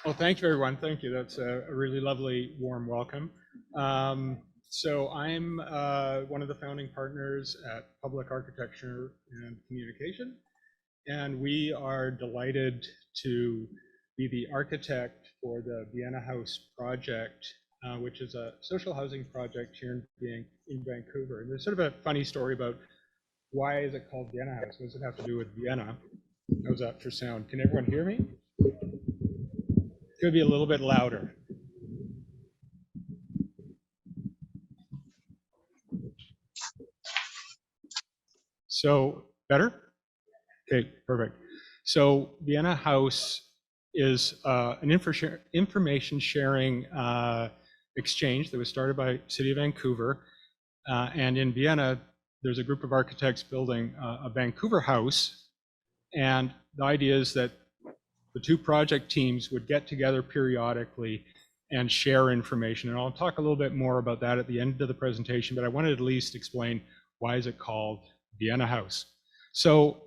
Well, thank you, everyone. Thank you. That's a really lovely, warm welcome. So I'm one of the founding partners at Public Architecture and Communication, and we are delighted to be the architect for the Vienna House project, which is a social housing project here in Vancouver. And there's sort of a funny story about why is it called Vienna House? What does it have to do with Vienna? How's that for sound? Can everyone hear me? Could be a little bit louder. So better? Okay, perfect. So Vienna House is an information sharing exchange that was started by City of Vancouver. And in Vienna, there's a group of architects building a Vancouver house. And the idea is that the two project teams would get together periodically and share information. And I'll talk a little bit more about that at the end of the presentation, but I wanted to at least explain why is it called Vienna House. So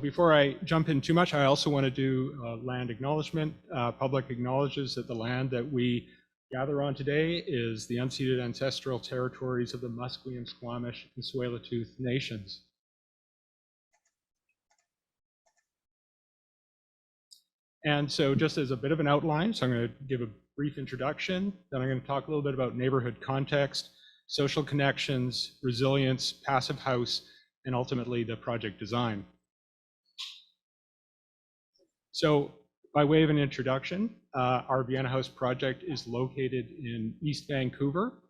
before I jump in too much, I also want to do land acknowledgement. Public acknowledges that the land that we gather on today is the unceded ancestral territories of the Musqueam, Squamish, and Tsleil-Waututh nations. And so just as a bit of an outline, so I'm going to give a brief introduction, then I'm going to talk a little bit about neighborhood context, social connections, resilience, passive house, and ultimately the project design. So by way of an introduction, our Vienna House project is located in East Vancouver.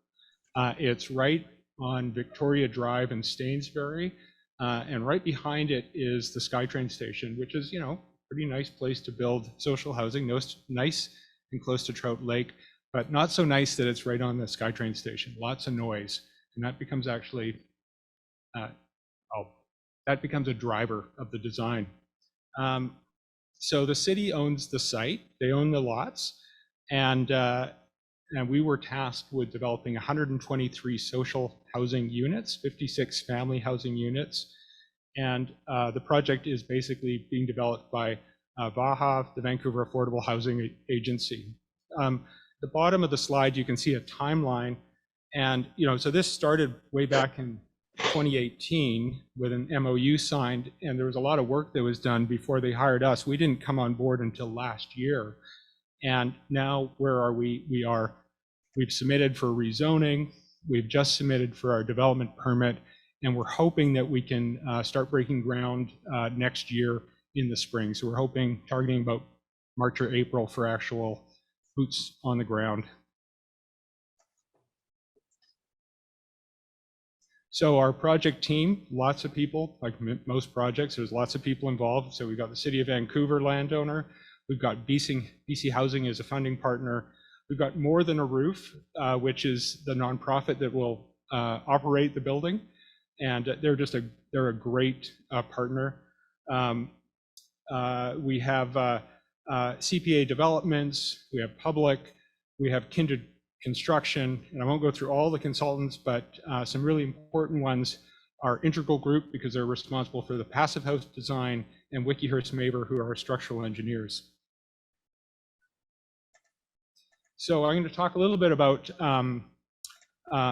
It's right on Victoria Drive in Stainsbury, and right behind it is the SkyTrain station, which is, pretty nice place to build social housing. Nice and close to Trout Lake, but not so nice that it's right on the SkyTrain station. Lots of noise, and that becomes actually, that becomes a driver of the design. So the city owns the site, they own the lots, and we were tasked with developing 123 social housing units, 56 family housing units, and the project is basically being developed by VAHA, the Vancouver Affordable Housing Agency. The bottom of the slide, you can see a timeline, and so this started way back in 2018 with an MOU signed, and there was a lot of work that was done before they hired us. We didn't come on board until last year, and now where are we? We've submitted for rezoning, we've just submitted for our development permit, and we're hoping that we can start breaking ground next year in the spring. So we're targeting about March or April for actual boots on the ground. So our project team, lots of people, like most projects, there's lots of people involved. So we've got the City of Vancouver landowner, we've got BC Housing as a funding partner, we've got More Than a Roof, which is the nonprofit that will operate the building, and they're a great partner. We have CPA Developments, we have Public, we have Kindred Construction, and I won't go through all the consultants, but some really important ones are Integral Group, because they're responsible for the passive house design, and Wikihurst Maber, who are structural engineers. So I'm going to talk a little bit about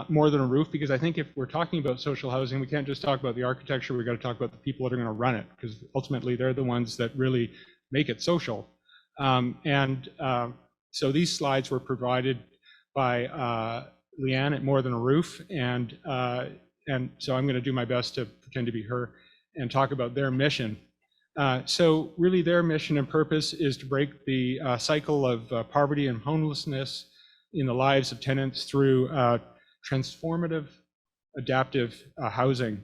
More Than a Roof, because I think if we're talking about social housing, we can't just talk about the architecture, we've got to talk about the people that are going to run it, because ultimately they're the ones that really make it social. So these slides were provided by Leanne at More Than a Roof, and so I'm going to do my best to pretend to be her and talk about their mission. So really their mission and purpose is to break the cycle of poverty and homelessness in the lives of tenants through transformative adaptive housing.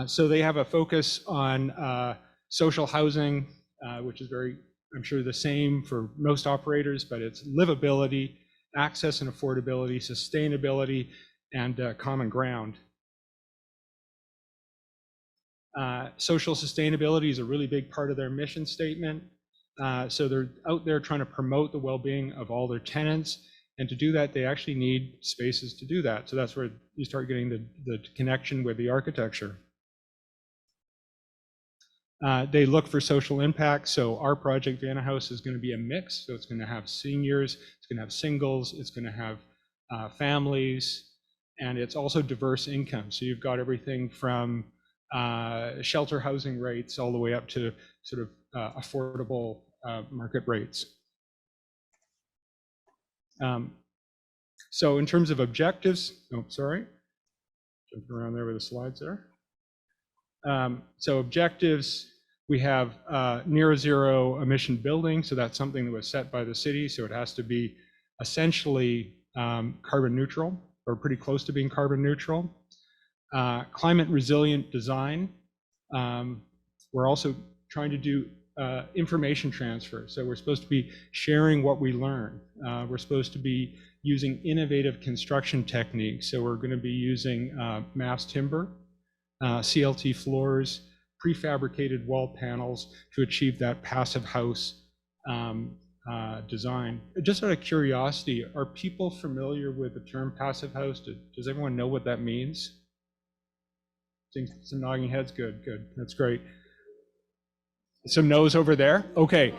So they have a focus on social housing, which is I'm sure the same for most operators, but it's livability, access and affordability, sustainability, and common ground. Social sustainability is a really big part of their mission statement. So they're out there trying to promote the well-being of all their tenants And to do that, they actually need spaces to do that. So that's where you start getting the connection with the architecture. They look for social impact. So our project, Vienna House, is going to be a mix. So it's going to have seniors, it's going to have singles, it's going to have families, and it's also diverse income. So you've got everything from shelter housing rates all the way up to sort of affordable market rates. So in terms of objectives, jumping around there with the slides there. So objectives, we have near zero emission building. So that's something that was set by the city. So it has to be essentially carbon neutral, or pretty close to being carbon neutral. Climate resilient design. We're also trying to do information transfer. So we're supposed to be sharing what we learn. We're supposed to be using innovative construction techniques. So we're going to be using mass timber, CLT floors, prefabricated wall panels to achieve that passive house design. Just out of curiosity, are people familiar with the term passive house? Does everyone know what that means? Some nodding heads. Good. That's great. Some no's over there. Okay,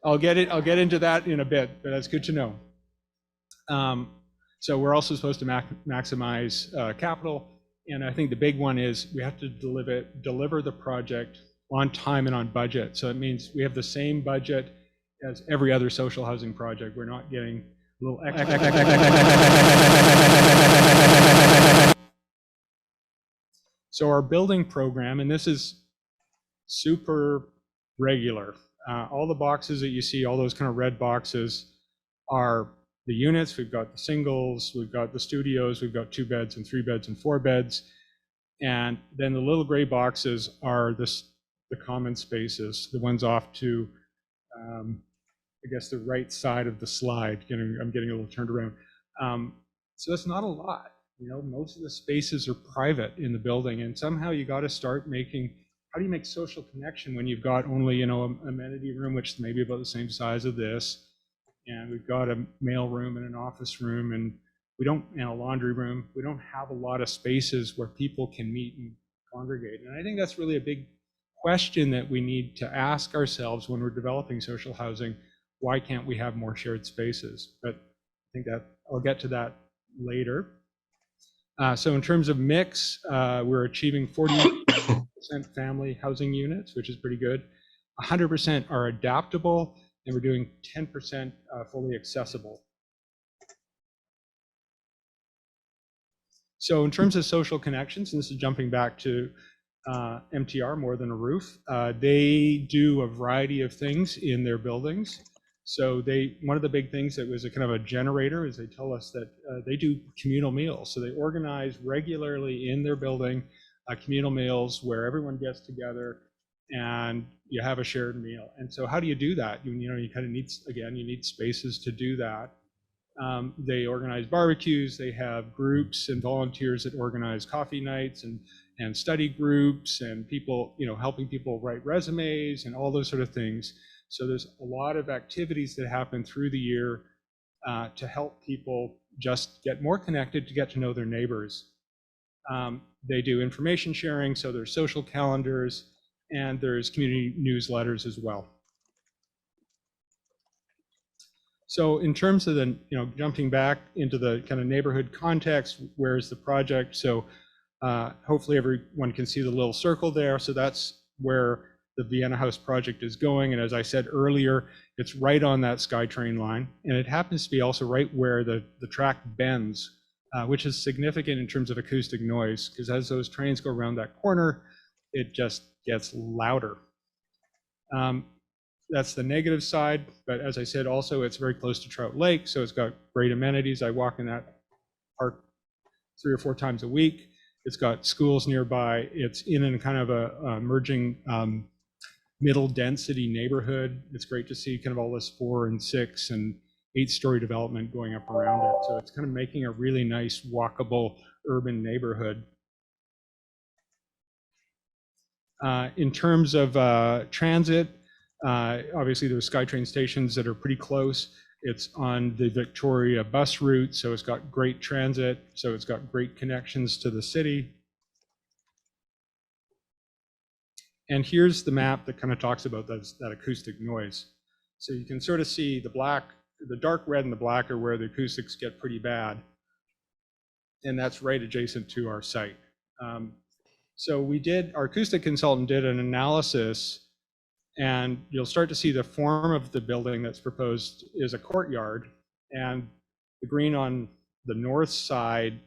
I'll get into that in a bit, but that's good to know. So we're also supposed to maximize capital, and I think the big one is we have to deliver the project on time and on budget. So it means we have the same budget as every other social housing project. We're not getting a little extra. So our building program, and this is super regular. All the boxes that you see, all those kind of red boxes, are the units. We've got the singles, we've got the studios, we've got 2 beds and 3 beds and 4 beds. And then the little gray boxes are the common spaces, the ones off to, I guess, the right side of the slide. I'm getting a little turned around. So that's not a lot. You know, most of the spaces are private in the building, and somehow you got to start making. How do you make social connection when you've got only, you know, an amenity room, which may be about the same size of this, and we've got a mail room and an office room, and a laundry room. We don't have a lot of spaces where people can meet and congregate. And I think that's really a big question that we need to ask ourselves when we're developing social housing. Why can't we have more shared spaces? But I think that I'll get to that later. So in terms of mix, we're achieving 40% family housing units, which is pretty good. 100% are adaptable, and we're doing 10% fully accessible. So in terms of social connections, and this is jumping back to MTR, More Than a Roof, they do a variety of things in their buildings. So one of the big things that was a kind of a generator is they tell us that they do communal meals. So they organize regularly in their building communal meals where everyone gets together and you have a shared meal. And so how do you do that? You kind of need, again, you need spaces to do that. They organize barbecues, they have groups and volunteers that organize coffee nights and study groups, and people, helping people write resumes and all those sort of things. So there's a lot of activities that happen through the year to help people just get more connected, to get to know their neighbors. They do information sharing, so there's social calendars, and there's community newsletters as well. So in terms of the, jumping back into the kind of neighborhood context, where's the project? So hopefully everyone can see the little circle there. So that's where the Vienna House project is going. And as I said earlier, it's right on that SkyTrain line. And it happens to be also right where the track bends, which is significant in terms of acoustic noise, because as those trains go around that corner, it just gets louder. That's the negative side, but as I said, also it's very close to Trout Lake, so it's got great amenities. I walk in that park 3 or 4 times a week. It's got schools nearby. It's in kind of a emerging middle density neighborhood. It's great to see kind of all this 4 and 6 and 8-story development going up around it. So it's kind of making a really nice walkable urban neighborhood. In terms of transit, obviously there's SkyTrain stations that are pretty close. It's on the Victoria bus route, so it's got great transit, so it's got great connections to the city. And here's the map that kind of talks about that acoustic noise. So you can sort of see the dark red and the black are where the acoustics get pretty bad. And that's right adjacent to our site. So our acoustic consultant did an analysis, and you'll start to see the form of the building that's proposed is a courtyard, and the green on the north side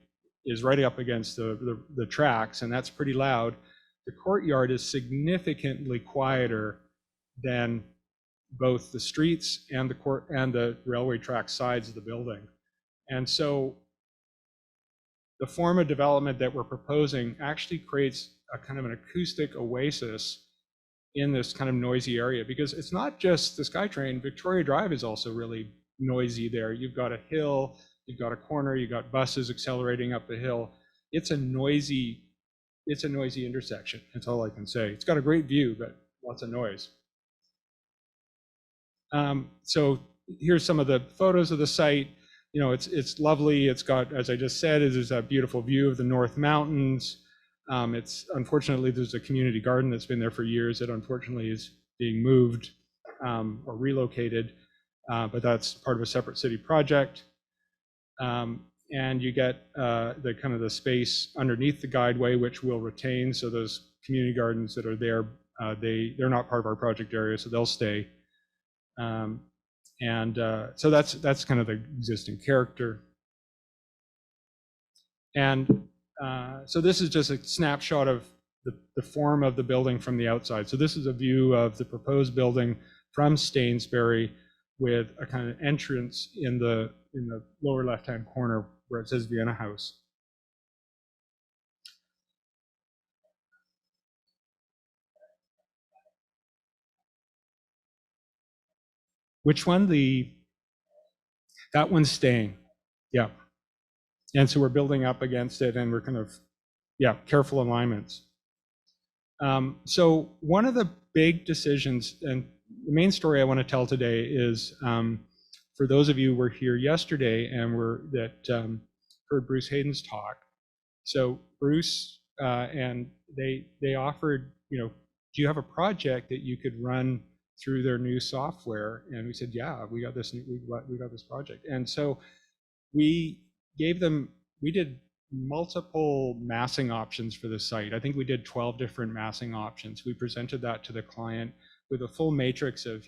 is right up against the tracks, and that's pretty loud. The courtyard is significantly quieter than both the streets and the railway track sides of the building. And so the form of development that we're proposing actually creates a kind of an acoustic oasis in this kind of noisy area, because it's not just the SkyTrain. Victoria Drive is also really noisy there. You've got a hill, you've got a corner, you've got buses accelerating up the hill. It's a noisy intersection. That's all I can say. It's got a great view, but lots of noise. So here's some of the photos of the site. You know, it's lovely. It's got, as I just said, there's a beautiful view of the North Mountains. Unfortunately, there's a community garden that's been there for years that unfortunately is being moved or relocated, but that's part of a separate city project. And you get the space underneath the guideway, which we'll retain. So those community gardens that are there, they're not part of our project area, so they'll stay. So that's kind of the existing character. And so this is just a snapshot of the form of the building from the outside. So this is a view of the proposed building from Stainsbury, with a kind of entrance in the lower left-hand corner where it says Vienna House. Which one? That one's staying. Yeah. And so we're building up against it, and we're kind of, careful alignments. So one of the big decisions, and the main story I want to tell today is, for those of you who were here yesterday and heard Bruce Hayden's talk. So Bruce and they offered, do you have a project that you could run through their new software? And we said, yeah, we got this project. And so we did multiple massing options for the site. I think we did 12 different massing options. We presented that to the client with a full matrix of,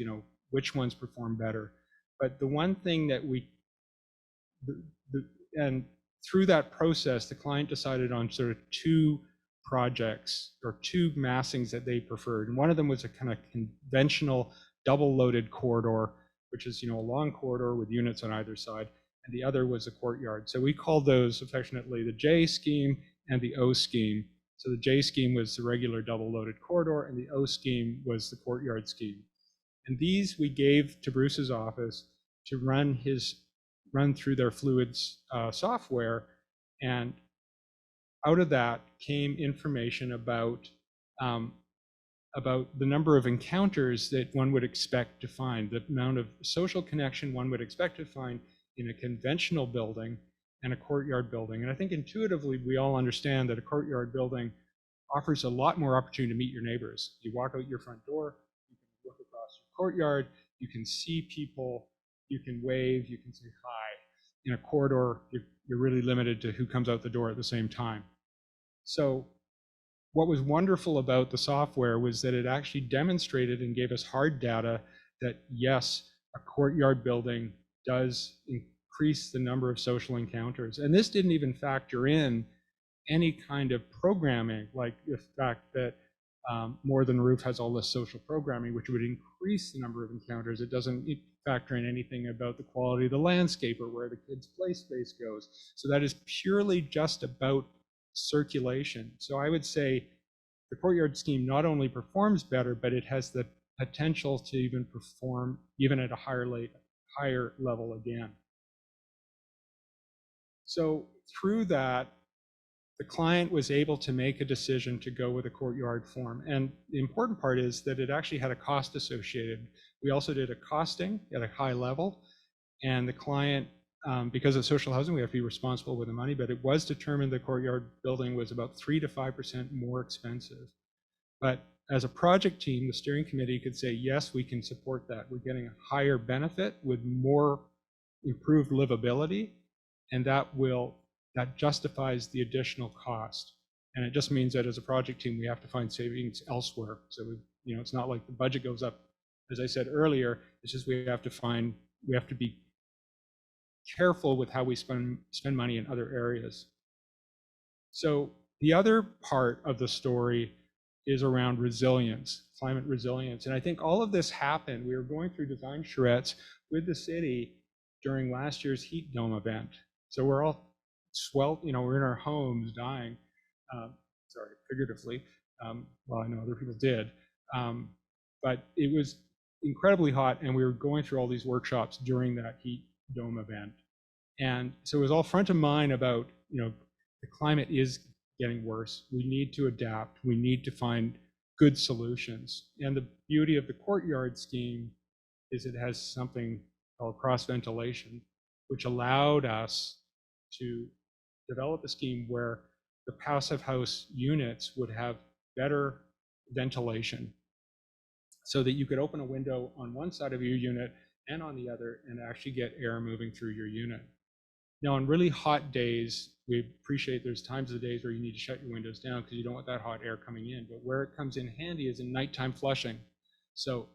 which ones perform better. But the one thing that and through that process, the client decided on sort of two projects or two massings that they preferred. And one of them was a kind of conventional double loaded corridor, which is, a long corridor with units on either side. And the other was a courtyard. So we called those affectionately the J scheme and the O scheme. So the J scheme was the regular double loaded corridor, and the O scheme was the courtyard scheme. And these we gave to Bruce's office to run through their Fluids software. And out of that came information about the number of encounters that one would expect to find, the amount of social connection one would expect to find in a conventional building and a courtyard building. And I think intuitively we all understand that a courtyard building offers a lot more opportunity to meet your neighbors. You walk out your front door, you can look across your courtyard, you can see people, you can wave, you can say hi. In a corridor, you're really limited to who comes out the door at the same time. So what was wonderful about the software was that it actually demonstrated and gave us hard data that yes, a courtyard building does increase the number of social encounters. And this didn't even factor in any kind of programming, like the fact that More Than Roof has all this social programming, which would increase the number of encounters. It doesn't factor in anything about the quality of the landscape or where the kids' play space goes. So that is purely just about circulation. So I would say the courtyard scheme not only performs better, but it has the potential to even perform even at a higher level again. So through that, the client was able to make a decision to go with a courtyard form. And the important part is that it actually had a cost associated. We also did a costing at a high level. And the client, because of social housing, we have to be responsible with the money, but it was determined the courtyard building was about 3 to 5% more expensive. But as a project team, the steering committee could say, yes, we can support that. We're getting a higher benefit with more improved livability, and that justifies the additional cost. And it just means that as a project team, we have to find savings elsewhere. So it's not like the budget goes up. As I said earlier, it's just we have to be careful with how we spend money in other areas. So the other part of the story is around resilience, climate resilience. And I think all of this happened. We were going through design charrettes with the city during last year's heat dome event. So we're all we're in our homes dying, sorry, figuratively. Well, I know other people did. But it was incredibly hot, and we were going through all these workshops during that heat dome event. And so it was all front of mind about, the climate is getting worse. We need to adapt. We need to find good solutions. And the beauty of the courtyard scheme is it has something called cross ventilation, which allowed us to develop a scheme where the passive house units would have better ventilation so that you could open a window on one side of your unit and on the other and actually get air moving through your unit. Now, on really hot days, we appreciate there's times of the days where you need to shut your windows down because you don't want that hot air coming in. But where it comes in handy is in nighttime flushing. So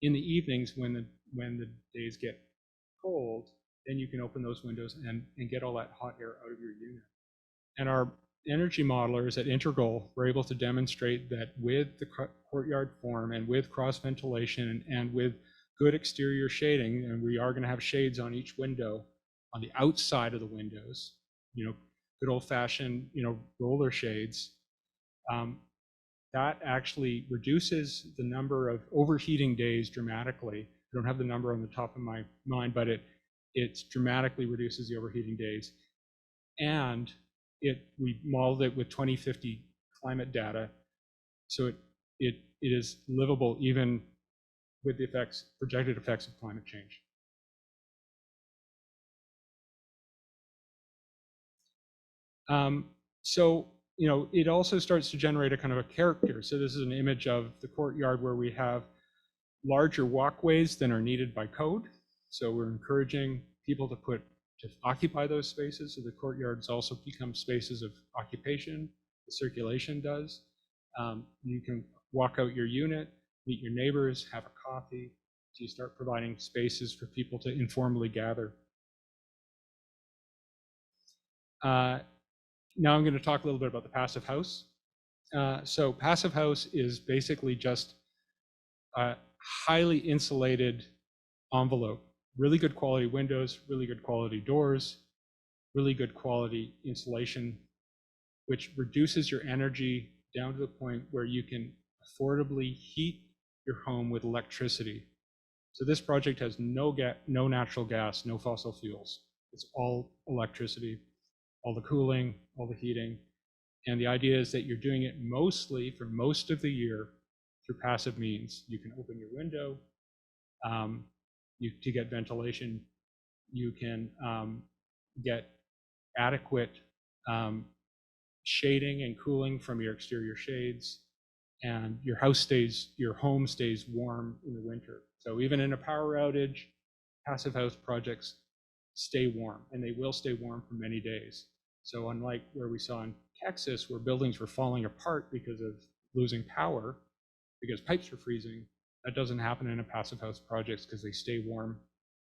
in the evenings when the days get cold, then you can open those windows and get all that hot air out of your unit. And our energy modelers at Integral were able to demonstrate that with the courtyard form and with cross ventilation and with good exterior shading, and we are going to have shades on each window, on the outside of the windows, good old-fashioned, roller shades, that actually reduces the number of overheating days dramatically. I don't have the number on the top of my mind, but it dramatically reduces the overheating days. And we modeled it with 2050 climate data, so it is livable even with the projected effects of climate change. So, it also starts to generate a kind of a character. So this is an image of the courtyard where we have larger walkways than are needed by code. So we're encouraging people to occupy those spaces. So the courtyards also become spaces of occupation. The circulation does. You can walk out your unit, meet your neighbors, have a coffee. So you start providing spaces for people to informally gather. Now I'm going to talk a little bit about the passive house. So passive house is basically just a highly insulated envelope, really good quality windows, really good quality doors, really good quality insulation, which reduces your energy down to the point where you can affordably heat your home with electricity. So this project has no natural gas, no fossil fuels. It's all electricity, all the cooling, all the heating. And the idea is that you're doing it mostly for most of the year through passive means. You can open your window to get ventilation. You can get adequate shading and cooling from your exterior shades, and your home stays warm in the winter. So even in a power outage, passive house projects stay warm, and they will stay warm for many days. So unlike where we saw in Texas, where buildings were falling apart because of losing power, because pipes were freezing, that doesn't happen in a passive house projects because they stay warm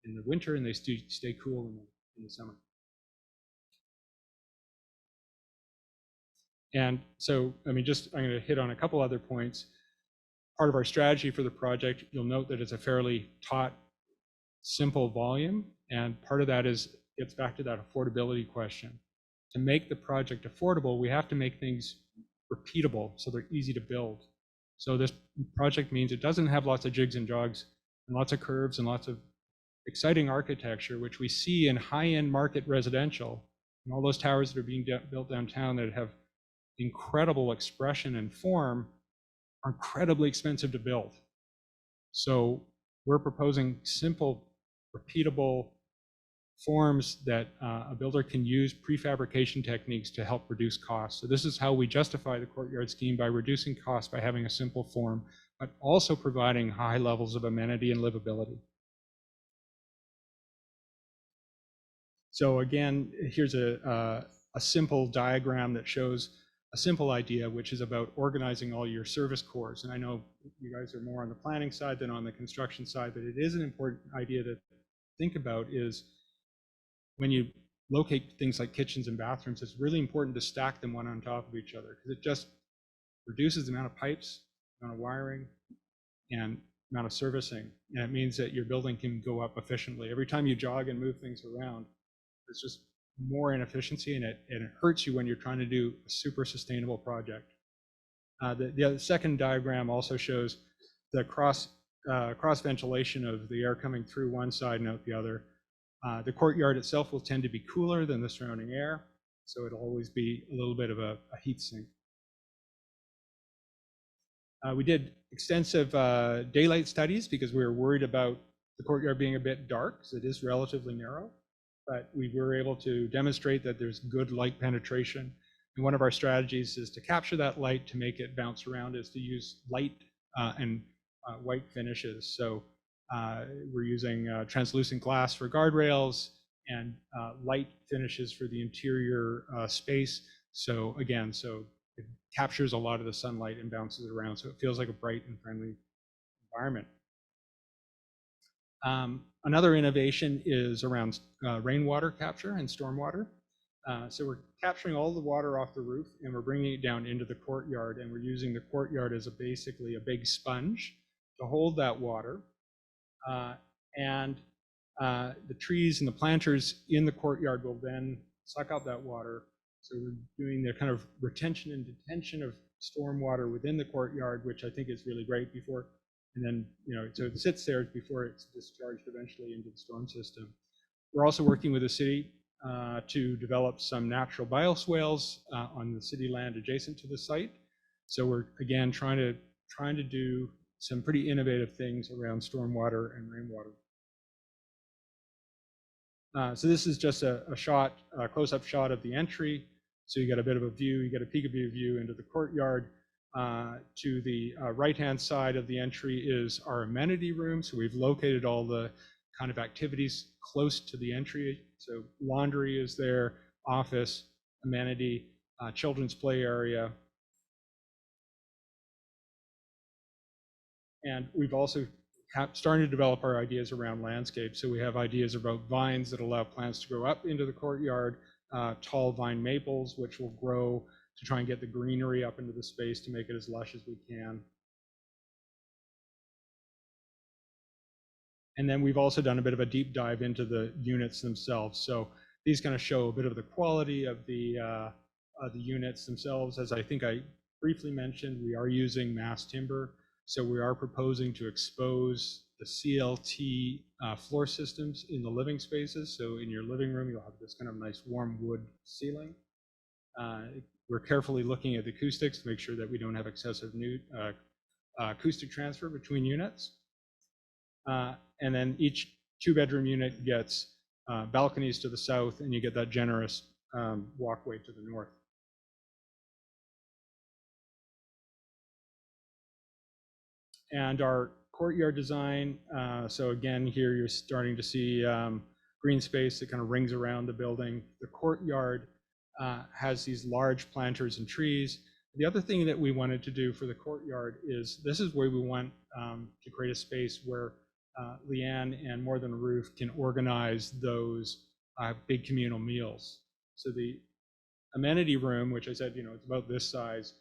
in the winter and they stay cool in the summer. And so, I'm going to hit on a couple other points. Part of our strategy for the project, you'll note that it's a fairly taut, simple volume, and part of that gets back to that affordability question. To make the project affordable, we have to make things repeatable so they're easy to build. So this project means it doesn't have lots of jigs and jogs and lots of curves and lots of exciting architecture, which we see in high-end market residential, and all those towers that are being built downtown that have incredible expression and form are incredibly expensive to build. So we're proposing simple, repeatable, forms that a builder can use prefabrication techniques to help reduce costs. So this is how we justify the courtyard scheme, by reducing costs by having a simple form, but also providing high levels of amenity and livability. So again, here's a simple diagram that shows a simple idea, which is about organizing all your service cores. And I know you guys are more on the planning side than on the construction side, but it is an important idea to think about, is when you locate things like kitchens and bathrooms, it's really important to stack them one on top of each other, because it just reduces the amount of pipes, amount of wiring, and amount of servicing. And it means that your building can go up efficiently. Every time you jog and move things around, it's just more inefficiency, and it hurts you when you're trying to do a super sustainable project. The second diagram also shows the cross ventilation of the air coming through one side and out the other. The courtyard itself will tend to be cooler than the surrounding air, so it'll always be a little bit of a heat sink. We did extensive daylight studies because we were worried about the courtyard being a bit dark, because it is relatively narrow, but we were able to demonstrate that there's good light penetration. And one of our strategies is to capture that light to make it bounce around, is to use light and white finishes. So we're using translucent glass for guardrails and light finishes for the interior space. So again, it captures a lot of the sunlight and bounces it around, so it feels like a bright and friendly environment. Another innovation is around rainwater capture and stormwater. So we're capturing all the water off the roof and we're bringing it down into the courtyard, and we're using the courtyard as basically a big sponge to hold that water. The trees and the planters in the courtyard will then suck up that water. So we're doing the kind of retention and detention of stormwater within the courtyard, which I think is really great before, and then, so it sits there before it's discharged eventually into the storm system. We're also working with the city to develop some natural bioswales on the city land adjacent to the site. So we're again trying to do some pretty innovative things around stormwater and rainwater. So this is just a close-up shot of the entry. So you get a bit of a view, you get a peekaboo view into the courtyard. To the right-hand side of the entry is our amenity room. So we've located all the kind of activities close to the entry. So laundry is there, office, amenity, children's play area. And we've also starting to develop our ideas around landscape. So we have ideas about vines that allow plants to grow up into the courtyard, tall vine maples, which will grow to try and get the greenery up into the space to make it as lush as we can. And then we've also done a bit of a deep dive into the units themselves. So these kind of show a bit of the quality of the units themselves. As I think I briefly mentioned, we are using mass timber. So we are proposing to expose the CLT floor systems in the living spaces. So in your living room, you'll have this kind of nice warm wood ceiling. We're carefully looking at the acoustics to make sure that we don't have excessive acoustic transfer between units. And then each 2-bedroom unit gets balconies to the south, and you get that generous walkway to the north. And our courtyard design, so again, here you're starting to see green space that kind of rings around the building. The courtyard has these large planters and trees. The other thing that we wanted to do for the courtyard is, this is where we want to create a space where Leanne and More Than a Roof can organize those big communal meals. So the amenity room, which I said, it's about this size,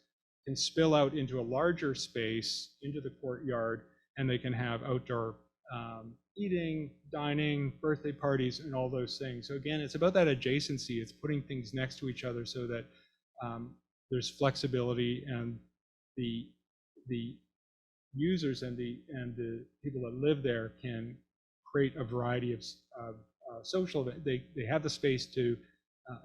can spill out into a larger space into the courtyard, and they can have outdoor eating, dining, birthday parties, and all those things. So again, it's about that adjacency. It's putting things next to each other so that there's flexibility, and the users and the people that live there can create a variety of social. They have the space to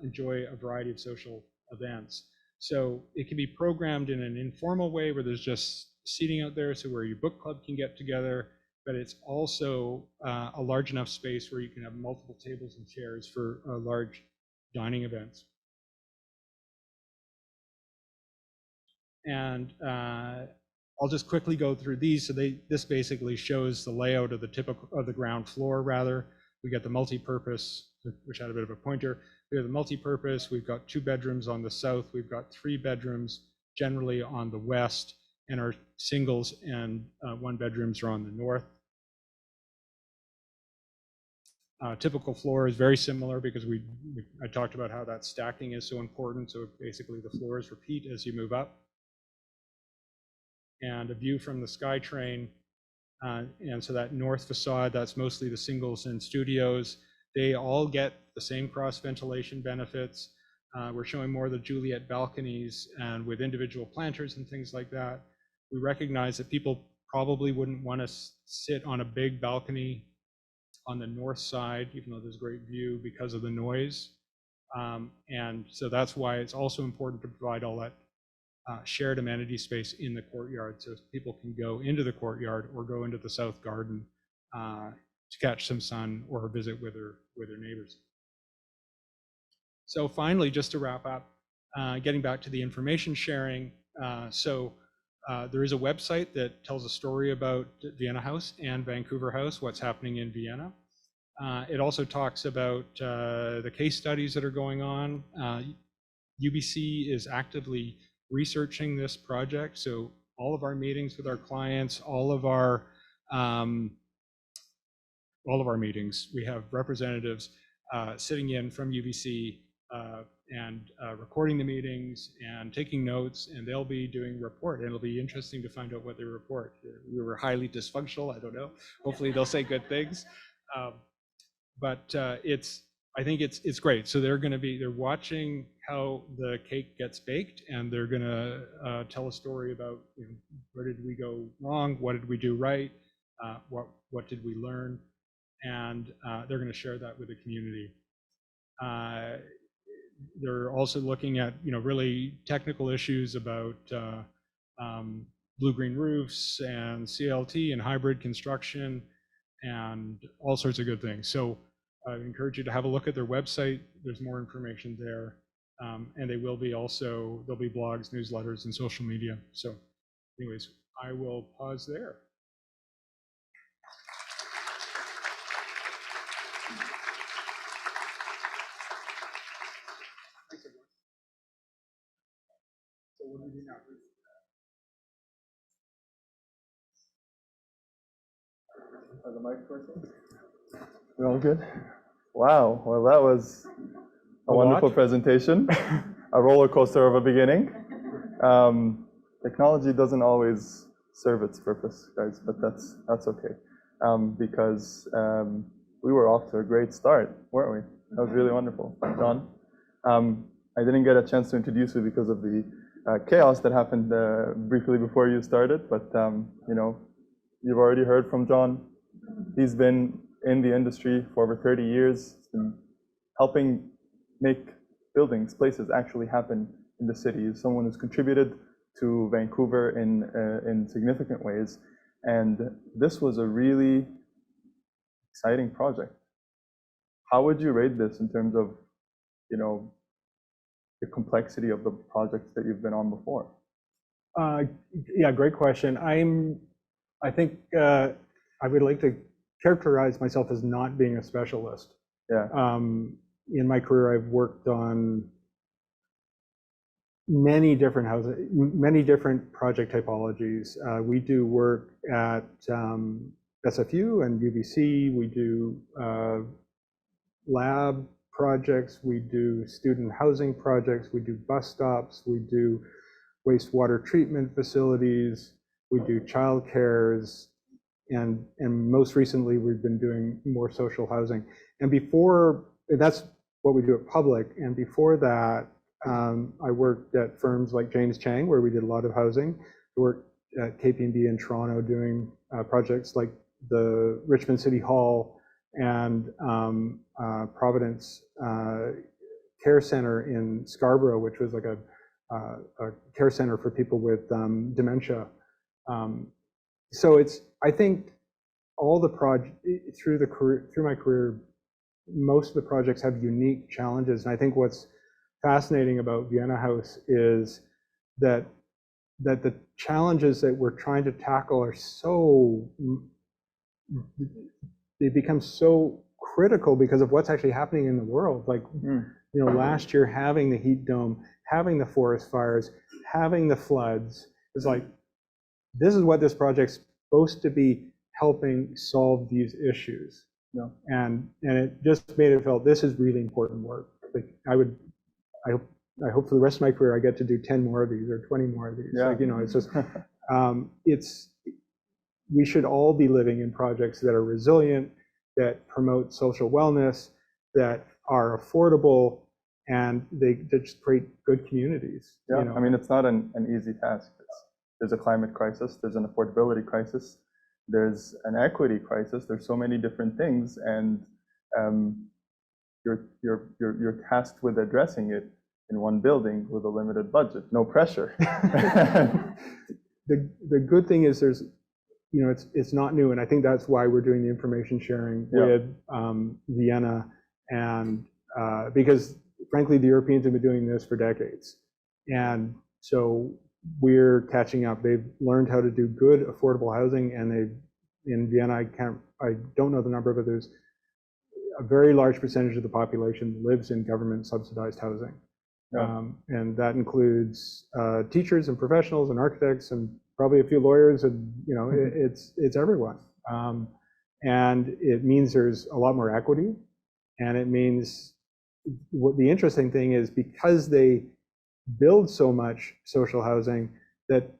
enjoy a variety of social events. So it can be programmed in an informal way where there's just seating out there, so where your book club can get together. but it's also a large enough space where you can have multiple tables and chairs for large dining events. And I'll just quickly go through these. So this basically shows the layout of the typical of the ground floor. Rather, we got the multi-purpose, which had a bit of a pointer. We have the multi-purpose. We've got 2 bedrooms on the south. We've got 3 bedrooms generally on the west, and our singles and 1 bedrooms are on the north. Typical floor is very similar because I talked about how that stacking is so important. So basically, the floors repeat as you move up. And a view from the SkyTrain. And so that north facade, that's mostly the singles and studios. They all get the same cross ventilation benefits. We're showing more of the Juliet balconies, and with individual planters and things like that. We recognize that people probably wouldn't want to sit on a big balcony on the north side, even though there's a great view, because of the noise. And so that's why it's also important to provide all that shared amenity space in the courtyard, so people can go into the courtyard or go into the south garden to catch some sun or visit with their neighbors. So finally, just to wrap up, getting back to the information sharing. There is a website that tells a story about Vienna House and Vancouver House, what's happening in Vienna. It also talks about the case studies that are going on. UBC is actively researching this project, so all of our meetings with our clients, all of our meetings, we have representatives sitting in from UBC and recording the meetings and taking notes, and they'll be doing a report, and it'll be interesting to find out what they report. We were highly dysfunctional, I don't know. Hopefully they'll say good things. I think it's great. So they're watching how the cake gets baked, and they're gonna tell a story about, you know, where did we go wrong, what did we do right, what did we learn, and they're gonna share that with the community. They're also looking at, you know, really technical issues about blue-green roofs and CLT and hybrid construction and all sorts of good things. So I encourage you to have a look at their website. There's more information there. And there'll be blogs, newsletters, and social media. So anyways, I will pause there. Thanks, everyone. So what do we do now? Are the mics working? We're all good? Wow, well, that was a wonderful presentation. A roller coaster of a beginning. Technology doesn't always serve its purpose, guys, but that's okay. Because we were off to a great start, weren't we? That was really wonderful. John, I didn't get a chance to introduce you because of the chaos that happened briefly before you started, but you know, you've already heard from John. He's been in the industry for over 30 years, helping make buildings, places actually happen in the city. He's someone who's contributed to Vancouver in significant ways, and this was a really exciting project. How would you rate this in terms of, you know, the complexity of the projects that you've been on before? Yeah, great question. I think I would like to characterize myself as not being a specialist. Yeah. In my career, I've worked on many different houses, many different project typologies. We do work at SFU and UBC. We do lab projects. We do student housing projects. We do bus stops. We do wastewater treatment facilities. We do childcares. And most recently, we've been doing more social housing. And that's what we do at Public. And before that, I worked at firms like James Chang, where we did a lot of housing. I worked at KPMG in Toronto doing projects like the Richmond City Hall and Providence Care Center in Scarborough, which was like a care center for people with dementia. So I think all the through my career, most of the projects have unique challenges. And I think what's fascinating about Vienna House is that the challenges that we're trying to tackle are they become so critical because of what's actually happening in the world. Like, last year having the heat dome, having the forest fires, having the floods, is like, this is what this project's supposed to be helping solve these issues. Yeah. And it just made it felt this is really important work. Like I hope for the rest of my career I get to do 10 more of these or 20 more of these. Yeah. Like, it's just we should all be living in projects that are resilient, that promote social wellness, that are affordable, and they just create good communities. Yeah, I mean, it's not an easy task. There's a climate crisis, there's an affordability crisis, there's an equity crisis, there's so many different things, and you're tasked with addressing it in one building with a limited budget, no pressure. The good thing is there's, it's not new, and I think that's why we're doing the information sharing with Vienna, and because frankly the Europeans have been doing this for decades, and so we're catching up. They've learned how to do good affordable housing, and in Vienna, I don't know the number, but there's a very large percentage of the population lives in government subsidized housing. And that includes teachers and professionals and architects and probably a few lawyers, and it's everyone. And it means there's a lot more equity, and it means what the interesting thing is, because they build so much social housing, that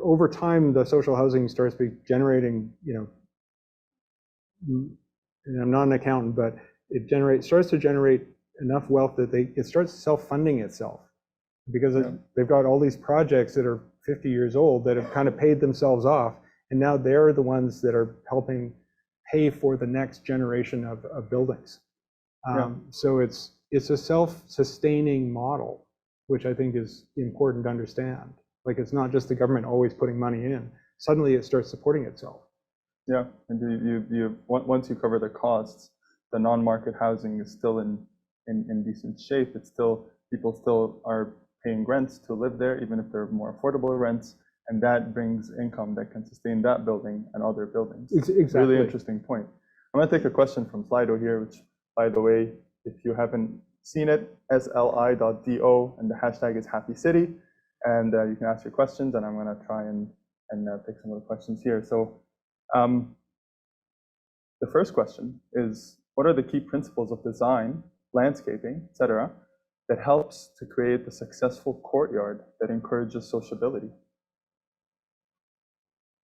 over time the social housing starts generating, and I'm not an accountant, but it starts to generate enough wealth that it starts self-funding itself, because they've got all these projects that are 50 years old that have kind of paid themselves off, and now they're the ones that are helping pay for the next generation of buildings. So it's a self-sustaining model, which I think is important to understand. Like, it's not just the government always putting money in. Suddenly it starts supporting itself. Yeah, and once you cover the costs, the non-market housing is still in decent shape. People still are paying rents to live there, even if they're more affordable rents, and that brings income that can sustain that building and other buildings. Exactly. Really interesting point. I'm going to take a question from Slido here, which, by the way, if you haven't seen it, sli.do, and the hashtag is Happy City, and you can ask your questions, and I'm going to try and take some of the questions here. So the first question is, what are the key principles of design, landscaping, etc., that helps to create a successful courtyard that encourages sociability?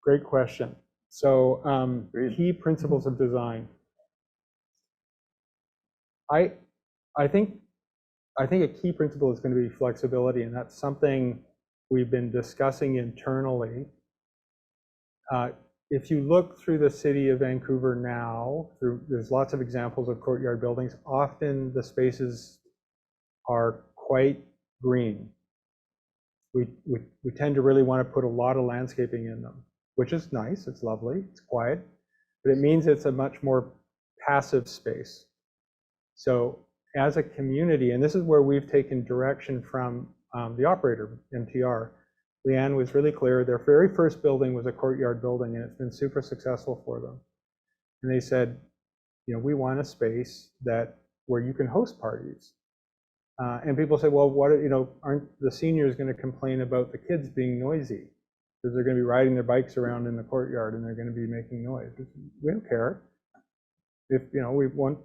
Great question. So key principles of design. I think a key principle is going to be flexibility, and that's something we've been discussing internally. If you look through the city of Vancouver now, there's lots of examples of courtyard buildings. Often the spaces are quite green. We tend to really want to put a lot of landscaping in them, which is nice, it's lovely, it's quiet, but it means it's a much more passive space. So as a community, and this is where we've taken direction from the operator, MTR, Leanne was really clear. Their very first building was a courtyard building, and it's been super successful for them. And they said, we want a space where you can host parties. And people say, well, aren't the seniors going to complain about the kids being noisy? Because they're going to be riding their bikes around in the courtyard and they're going to be making noise. We don't care. If we want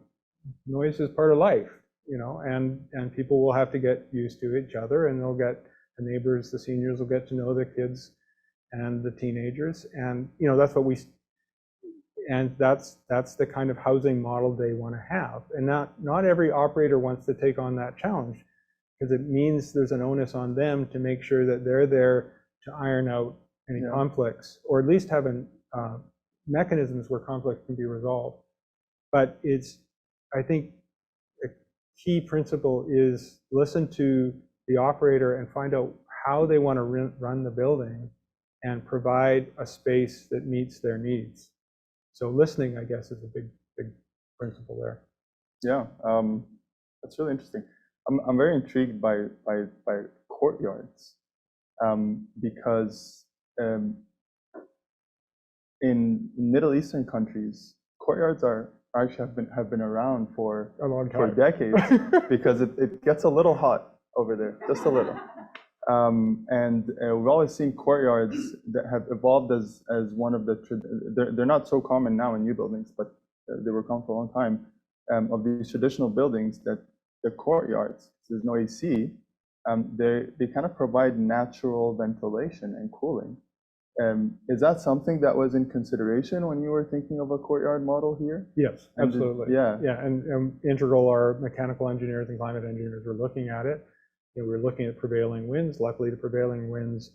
noise is part of life, and people will have to get used to each other, and the neighbors, the seniors will get to know the kids and the teenagers, and that's what that's the kind of housing model they want to have. And not every operator wants to take on that challenge, because it means there's an onus on them to make sure that they're there to iron out any conflicts, or at least have mechanisms where conflict can be resolved. But I think a key principle is listen to the operator and find out how they want to run the building and provide a space that meets their needs. So listening, I guess, is a big principle there. Yeah, that's really interesting. I'm very intrigued by courtyards, because in Middle Eastern countries, courtyards are actually have been around for A long time. decades, because it gets a little hot over there, just a little. And we've always seen courtyards that have evolved as one of the, they're not so common now in new buildings, but they were common for a long time, of these traditional buildings, that the courtyards, there's no AC, they kind of provide natural ventilation and cooling. Is that something that was in consideration when you were thinking of a courtyard model here? Yes, absolutely. Yeah. Yeah, and integral, our mechanical engineers and climate engineers were looking at it. You know, we were looking at prevailing winds. Luckily, the prevailing winds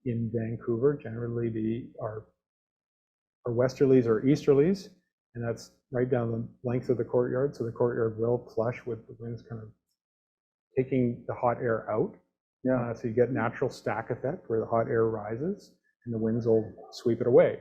in Vancouver generally are westerlies or easterlies, and that's right down the length of the courtyard. So the courtyard will flush with the winds kind of taking the hot air out. Yeah. So you get natural stack effect where the hot air rises and the winds will sweep it away.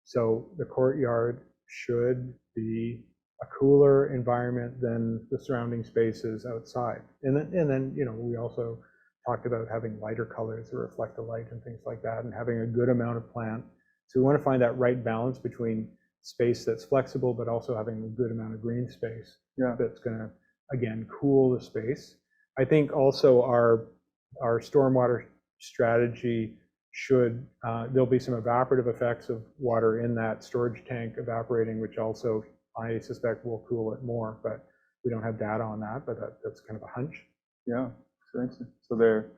So the courtyard should be a cooler environment than the surrounding spaces outside. And then, you know, we also talked about having lighter colors that reflect the light and things like that, and having a good amount of plant. So we want to find that right balance between space that's flexible, but also having a good amount of green space. Yeah. That's going to, again, cool the space. I think also our stormwater strategy should, there'll be some evaporative effects of water in that storage tank evaporating, which also I suspect will cool it more, but we don't have data on that, but that's kind of a hunch. Yeah, so they're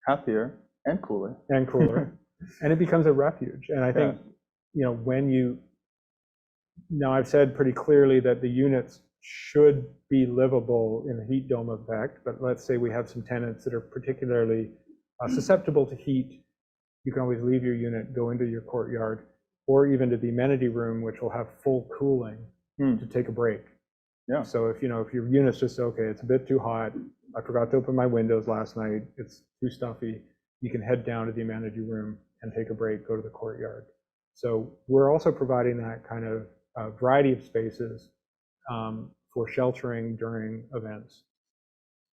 happier and cooler. And cooler. And it becomes a refuge. And I think, you know, now I've said pretty clearly that the units should be livable in a heat dome effect, but let's say we have some tenants that are particularly susceptible to heat. You can always leave your unit, go into your courtyard, or even to the amenity room, which will have full cooling to take a break. Yeah. So if your unit's just, okay, it's a bit too hot, I forgot to open my windows last night, it's too stuffy, you can head down to the amenity room and take a break, go to the courtyard. So we're also providing that kind of variety of spaces for sheltering during events.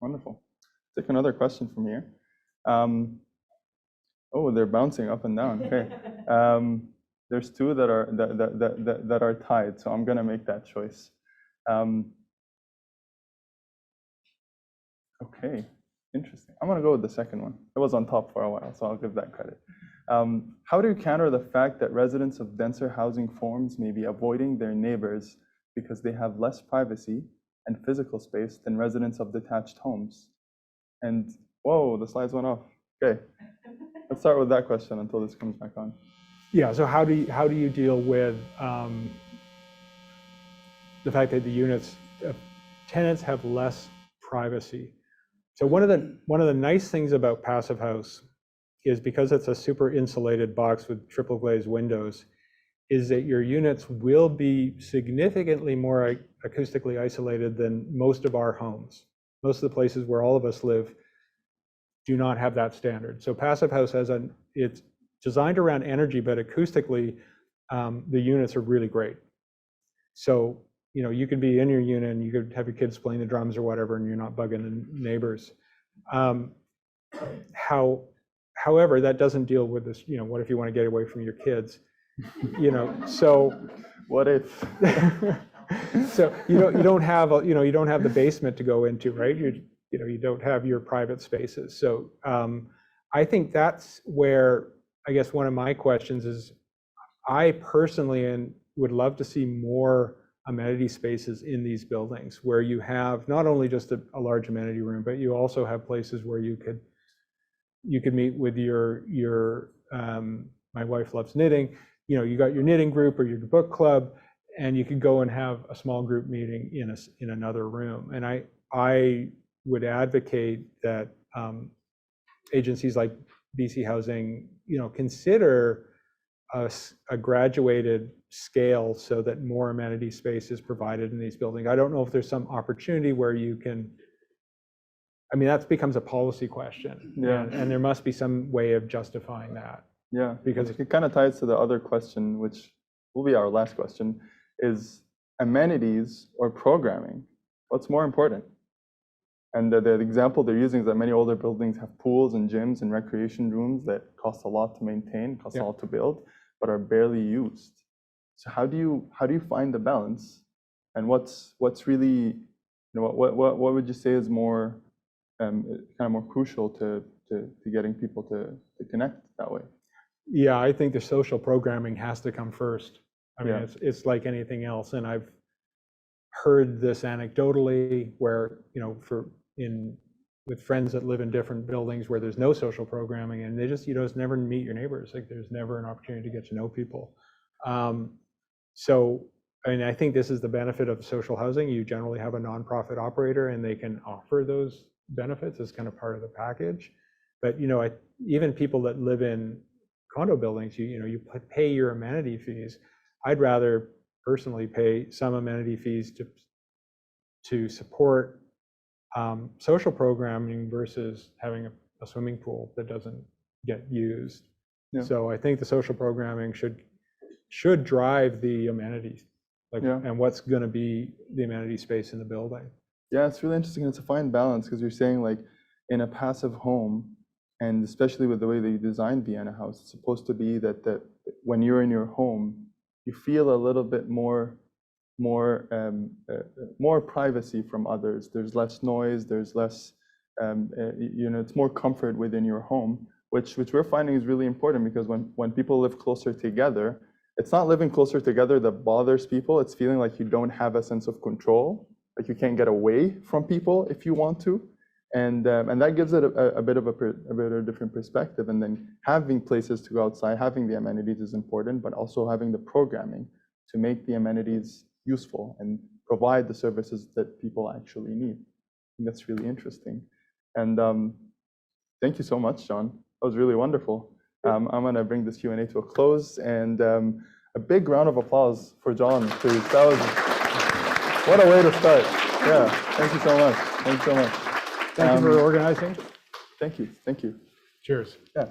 Wonderful. Take another question from here. Oh, they're bouncing up and down. Okay. There's two that are tied, so I'm gonna make that choice. Okay, interesting. I'm gonna go with the second one. It was on top for a while, so I'll give that credit. How do you counter the fact that residents of denser housing forms may be avoiding their neighbors because they have less privacy and physical space than residents of detached homes? And whoa, the slides went off. Okay, let's start with that question until this comes back on. Yeah. So how do you deal with the fact that the units tenants have less privacy? So one of the nice things about Passive House is, because it's a super insulated box with triple glazed windows, is that your units will be significantly more acoustically isolated than most of our homes. Most of the places where all of us live do not have that standard. So Passive House it's designed around energy, but acoustically, the units are really great. So, you know, you could be in your unit and you could have your kids playing the drums or whatever, and you're not bugging the neighbors. However, that doesn't deal with this, you know, what if you want to get away from your kids? You know, so what if? So you don't have the basement to go into, right? You don't have your private spaces. So I think that's where, I guess, one of my questions is, I personally would love to see more amenity spaces in these buildings, where you have not only just a large amenity room, but you also have places where you could meet with your my wife loves knitting, you know, you got your knitting group or your book club, and you could go and have a small group meeting in another room. And I would advocate that agencies like BC Housing, you know, consider a graduated scale so that more amenity space is provided in these buildings. I don't know if there's some opportunity where you can, I mean, that becomes a policy question. Yeah. And there must be some way of justifying that. Yeah, because it kind of ties to the other question, which will be our last question, is amenities or programming? What's more important? And the example they're using is that many older buildings have pools and gyms and recreation rooms that cost a lot to maintain, cost a lot to build, but are barely used. So how do you find the balance? And what's really, what would you say is more kind of more crucial to getting people to connect that way? Yeah, I think the social programming has to come first. I mean, Yeah. it's like anything else, and I've heard this anecdotally where, with friends that live in different buildings where there's no social programming, and they just, just never meet your neighbors. Like, there's never an opportunity to get to know people. So, I mean, I think this is the benefit of social housing. You generally have a nonprofit operator, and they can offer those benefits as kind of part of the package. But, even people that live in condo buildings, you pay your amenity fees. I'd rather personally pay some amenity fees to support social programming versus having a swimming pool that doesn't get used. Yeah. So I think the social programming should drive the amenities, and what's going to be the amenity space in the building. Yeah, it's really interesting. It's a fine balance, because you're saying, like, in a passive home, and especially with the way that you designed Vienna House, it's supposed to be that when you're in your home, you feel a little bit more privacy from others. There's less noise. There's less, it's more comfort within your home, which we're finding is really important, because when people live closer together, it's not living closer together that bothers people. It's feeling like you don't have a sense of control, like you can't get away from people if you want to. And that gives it a bit of a different perspective. And then having places to go outside, having the amenities is important, but also having the programming to make the amenities useful and provide the services that people actually need. I think that's really interesting. And thank you so much, John. That was really wonderful. I'm going to bring this Q&A to a close, and a big round of applause for John, please. That was, what a way to start. Yeah, thank you so much. Thank you so much. Thank you for organizing. Thank you. Thank you. Cheers. Yeah.